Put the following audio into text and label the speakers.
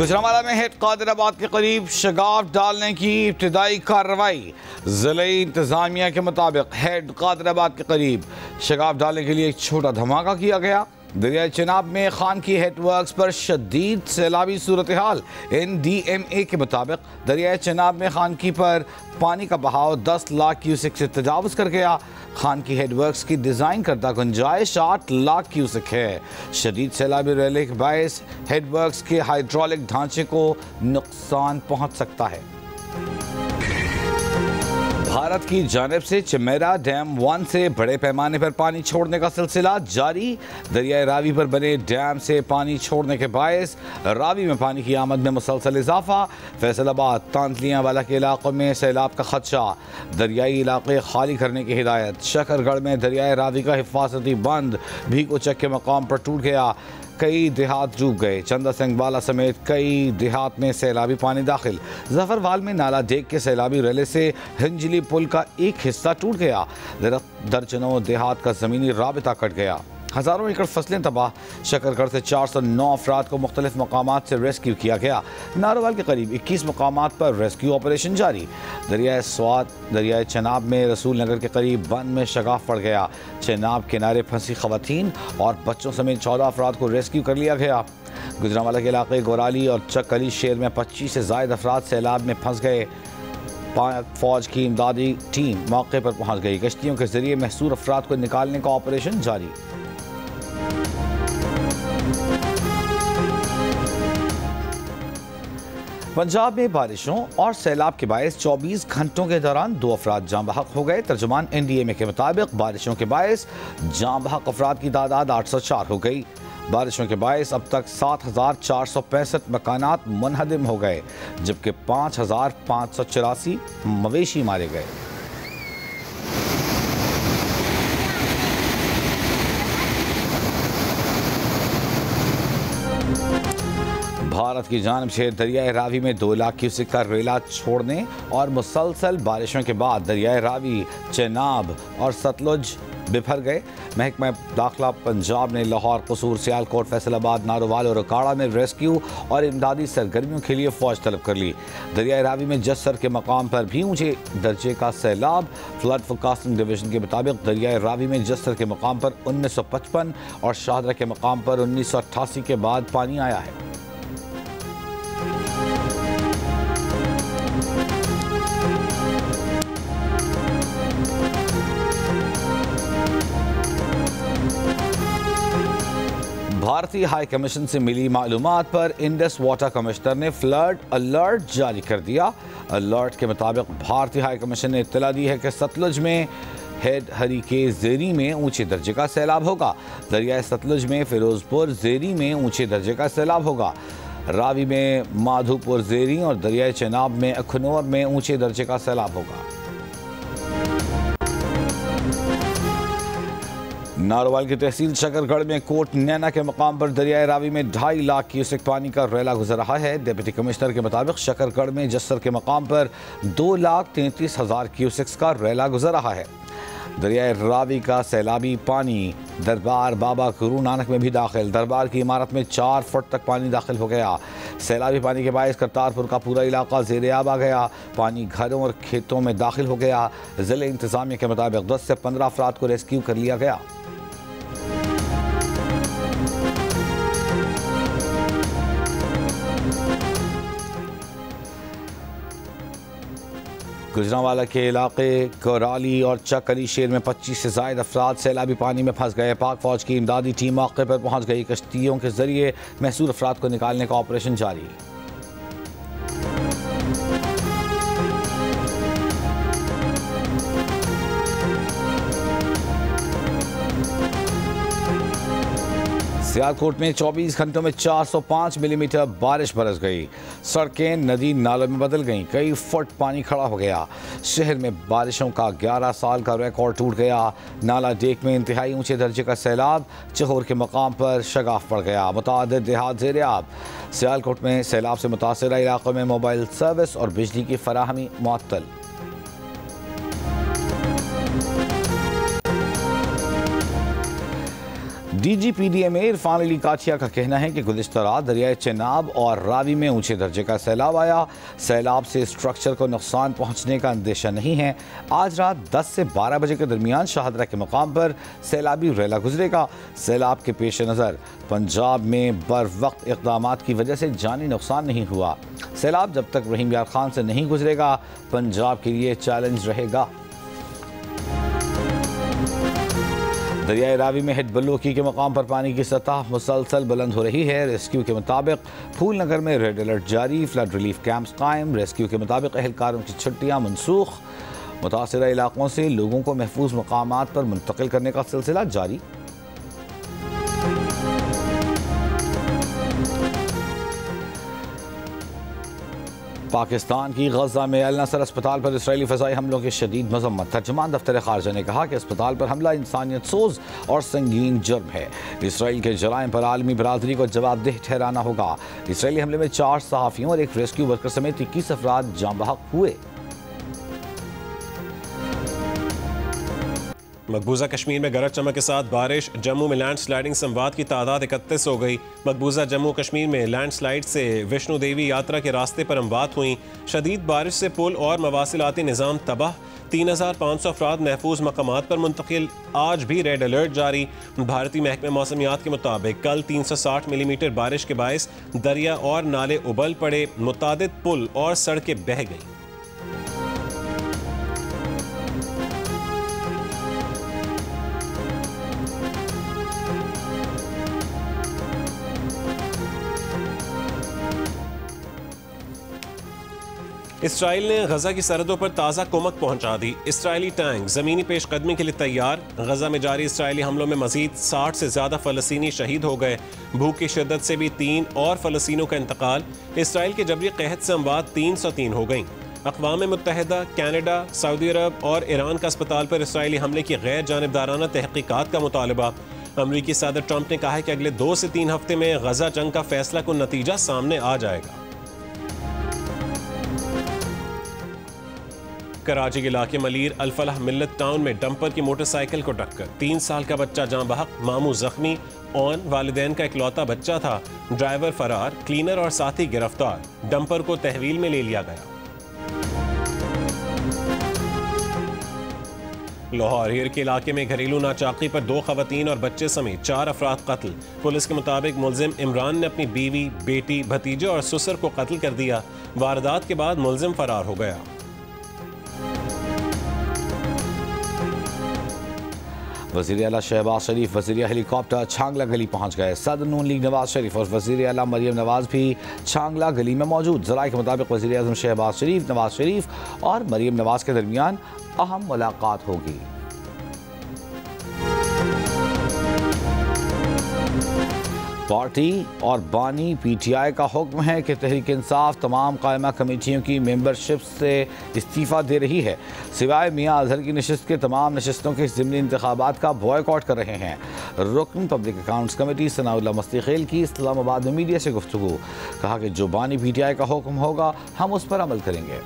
Speaker 1: गुजरांवाला में हेड कादिराबाद के करीब शगाफ डालने की इब्तिदाई कार्रवाई। ज़िले इंतजामिया के मुताबिक हेड कादिराबाद के करीब शगाफ डालने के लिए एक छोटा धमाका किया गया। दरिया चनाब में खान की हेड वर्क्स पर शदीद सैलाबी सूरत हाल। NDMA के मुताबिक दरिया चनाब में खान की पर पानी का बहाव 10 लाख क्यूसेक से तजावुज़ कर गया। खान की हेड वर्क्स की डिज़ाइन करदा गुंजाइश 8 लाख क्यूसेक है। शदीद सैलाबी रैले के बायस हेड वर्क्स के हाइड्रोलिक ढांचे को नुकसान पहुँच सकता है। भारत की जानिब से चमेरा डैम 1 से बड़े पैमाने पर पानी छोड़ने का सिलसिला जारी। दरियाए रावी पर बने डैम से पानी छोड़ने के बायस रावी में पानी की आमद में मुसलसल इजाफा। फैसलाबाद तांतलियावाला के इलाकों में सैलाब का खदशा। दरियाई इलाके खाली करने की हिदायत। शकरगढ़ में दरियाए रावी का हिफाजती बंद भीको चक के मकाम पर टूट गया। कई देहात डूब गए। चंदा सिंहवाला समेत कई देहात में सैलाबी पानी दाखिल। जफरवाल में नाला डेक के सैलाबी रेले से हिंजली पुल का एक हिस्सा टूट गया। दर्जनों देहात का ज़मीनी राबिता कट गया। हज़ारों एकड़ फसलें तबाह। शकरगढ़ से 409 अफराद को मुख्तलिफ मकामात से रेस्क्यू किया गया। नारोवाल के करीब 21 मकामात पर रेस्क्यू ऑपरेशन जारी। दरियाए स्वात दरियाए चनाब में रसूल नगर के करीब बंद में शगाफ पड़ गया। चनाब किनारे फंसी खवातीन और बच्चों समेत 14 अफराद को रेस्क्यू कर लिया गया। गुजरांवाला के इलाके गोराली और चक अली शेर में 25 से ज़ायद अफराद सैलाब में फंस गए। फौज की इमदादी टीम मौके पर पहुँच गई। कश्तियों के जरिए महसूर अफराद को निकालने का ऑपरेशन जारी। पंजाब में बारिशों और सैलाब के बायस 24 घंटों के दौरान 2 अफराद जाँ बहक हो गए। तर्जुमान NDMA के मुताबिक बारिशों के बायस जाँ बहक अफराद की तादाद 804 हो गई। बारिशों के बायस अब तक 7,465 मकानात मुनहदिम हो गए, जबकि 5,584 मवेशी मारे गए। भारत की जानिब से दरियाए रावी में 2 लाख क्यूसेक का रेला छोड़ने और मुसलसल बारिशों के बाद दरियाए रावी, चेनाब और सतलुज बिफर गए। महकमा दाखिला पंजाब ने लाहौर, कसूर, सियालकोट, फैसलाबाद, नारोवाल और अकाड़ा में रेस्क्यू और इमदादी सरगर्मियों के लिए फ़ौज तलब कर ली। दरियाए रावी में जस्सर के मकाम पर भी ऊंचे दर्जे का सैलाब। फ्लड फोरकास्टिंग डिवीजन के मुताबिक दरियाए रावी में जस्सर के मकाम पर 1955 और शाहदरा के मकाम पर 1988 के बाद पानी आया है। भारतीय हाई कमीशन से मिली मालूमात पर इंडस वाटर कमिश्नर ने फ्लड अलर्ट जारी कर दिया। अलर्ट के मुताबिक भारतीय हाई कमीशन ने इत्तला दी है कि सतलुज में हेड हरी के जेरी में ऊंचे दर्जे का सैलाब होगा। दरियाए सतलुज में फिरोजपुर जेरी में ऊंचे दर्जे का सैलाब होगा। रावी में माधोपुर जेरी और दरियाए चनाब में अखनौर में ऊंचे दर्जे का सैलाब होगा। नारोवाल की तहसील शकरगढ़ में कोट नैना के मकाम पर दरियाए रावी में 2.5 लाख क्यूसेक पानी का रेला गुजर रहा है। डिप्टी कमिश्नर के मुताबिक शकरगढ़ में जस्सर के मकाम पर 2,33,000 क्यूसेक्स का रेला गुजर रहा है। दरियाए रावी का सैलाबी पानी दरबार बाबा गुरु नानक में भी दाखिल। दरबार की इमारत में 4 फुट तक पानी दाखिल हो गया। सैलाबी पानी के बायस करतारपुर का पूरा इलाका ज़ेर-ए-आब आ गया। पानी घरों और खेतों में दाखिल हो गया। ज़िले इंतजामिया के मुताबिक 10 से 15 अफराद को रेस्क्यू कर लिया गया। गुजरांवाला के इलाके कोराली और चक अली शेर में 25 से ज़ायद अफराद सैलाबी पानी में फंस गए। पाक फौज की इमदादी टीम मौके पर पहुंच गई। कश्तियों के जरिए महसूर अफराद को निकालने का ऑपरेशन जारी। सियालकोट में 24 घंटों में 405 मिलीमीटर बारिश बरस गई। सड़कें नदी नालों में बदल गईं। कई फुट पानी खड़ा हो गया। शहर में बारिशों का 11 साल का रिकॉर्ड टूट गया। नाला डेक में इंतहाई ऊंचे दर्जे का सैलाब। चहोर के मकाम पर शगाफ पड़ गया। मुतादिद देहात ज़ेर-ए-आब। सियालकोट में सैलाब से मुतासरा इलाकों में मोबाइल सर्विस और बिजली की फराहमी मुअत्तल। DGPDMA इरफान अली काठिया का कहना है कि गुज़िश्ता रात दरियाए चेनाब और रावी में ऊंचे दर्जे का सैलाब आया। सैलाब से स्ट्रक्चर को नुकसान पहुंचने का अंदेशा नहीं है। आज रात 10 से 12 बजे के दरमियान शाहदरा के मकाम पर सैलाबी रैला गुजरेगा। सैलाब के पेश नज़र पंजाब में बर वक्त इक़दाम की वजह से जानी नुकसान नहीं हुआ। सैलाब जब तक रहीम यार खान से नहीं गुजरेगा पंजाब के लिए चैलेंज रहेगा। दरियाए रावी में हेड बल्लूकी के मकाम पर पानी की सतह मुसलसल बुलंद हो रही है। रेस्क्यू के मुताबिक फूलनगर में रेड अलर्ट जारी, फ्लड रिलीफ कैंप्स कायम। रेस्क्यू के मुताबिक एहलकारों की छुट्टियां मनसूख। मुतासिरा इलाकों से लोगों को महफूज मकामात पर मुंतकिल करने का सिलसिला जारी। पाकिस्तान की गजा में अल नसर अस्पताल पर इसराइली फ़ज़ाई हमलों की शदीद मज़म्मत। तर्जुमान दफ्तर ख़ारजा ने कहा कि अस्पताल पर हमला इंसानियत सोज और संगीन जुर्म है। इसराइल के जराइम पर आलमी बरादरी को जवाबदेह ठहराना होगा। इसराइली हमले में 4 सहाफ़ियों और एक रेस्क्यू वर्कर समेत 21 अफराद जाँ बहक हुए।
Speaker 2: मकबूजा कश्मीर में गरज चमक के साथ बारिश, जम्मू में लैंड स्लाइडिंग से अमवात की तादाद 31 हो गई। मकबूजा जम्मू कश्मीर में लैंड स्लाइड से विष्णु देवी यात्रा के रास्ते पर अमवात हुई। शदीद बारिश से पुल और मवासिलाती निज़ाम तबाह। 3500 अफराद महफूज मकामात पर मुंतकिल। आज भी रेड अलर्ट जारी। भारतीय महकमे मौसमियात के मुताबिक कल 360 मिलीमीटर बारिश के बायस दरिया और नाले उबल पड़े। मुतादिद पुल और सड़कें बह गईं। इसराइल ने गजा की सरहदों पर ताज़ा कुमक पहुंचा दी। इसराइली टैंक ज़मीनी पेशकदमी के लिए तैयार। गजा में जारी इसराइली हमलों में मजीद 60 से ज़्यादा फ़लस्तीनी शहीद हो गए। भूख की शिद्दत से भी 3 और फ़लस्तीनों का इंतकाल। इसराइल के जबरी कहत से अमवात 303 हो गई। अक़वाम मुत्तहिदा, कनाडा, सऊदी अरब और ईरान का अस्पताल पर इसराइली हमले की गैर जानिबदाराना तहक़ीक़ात का मुतालबा। अमरीकी सदर ट्रंप ने कहा है कि अगले 2 से 3 हफ्ते में गजा जंग का फैसला कुन नतीजा सामने आ जाएगा। कराची के इलाके मलीर अल-फलाह मिल्लत टाउन में डंपर की मोटरसाइकिल को टक्कर। 3 साल का बच्चा जाँ बहक, मामू जख्मी। ऑन वालिदैन का इकलौता बच्चा था। ड्राइवर फरार, क्लीनर और साथी गिरफ्तार। डंपर को तहवील में ले लिया गया। लाहौर हिर के इलाके में घरेलू नाचाकी पर 2 खवातीन और बच्चे समेत 4 अफराद कत्ल। पुलिस के मुताबिक मुलजिम इमरान ने अपनी बीवी, बेटी, भतीजे और ससुर को कत्ल कर दिया। वारदात के बाद मुलजिम फरार हो गया।
Speaker 1: वज़ीर आला शहबाज शरीफ वज़ीर हेलीकॉप्टर छांगला गली पहुंच गए। सदर नून लीग नवाज शरीफ और वज़ीर आला मरियम नवाज भी छांगला गली में मौजूद। ज़राए के मुताबिक वज़ीर आज़म शहबाज शरीफ, नवाज शरीफ और मरियम नवाज के दरमियान अहम मुलाकात होगी। पार्टी और बानी PTI का हुक्म है कि तहरीक इंसाफ तमाम कायमा कमेटियों की मेंबरशिप से इस्तीफ़ा दे रही है। सिवाय मियाँ अजहर की नशिस्त के तमाम नशिस्तों के ज़िमनी इंतखाबात का बॉयकॉट कर रहे हैं। रुकन पब्लिक अकाउंट्स कमेटी सनाउल्लाह मस्तीखेल की इस्लामाबाद में मीडिया से गुफ्तगू। कहा कि जो बानी PTI का हुक्म होगा हम उस पर अमल करेंगे।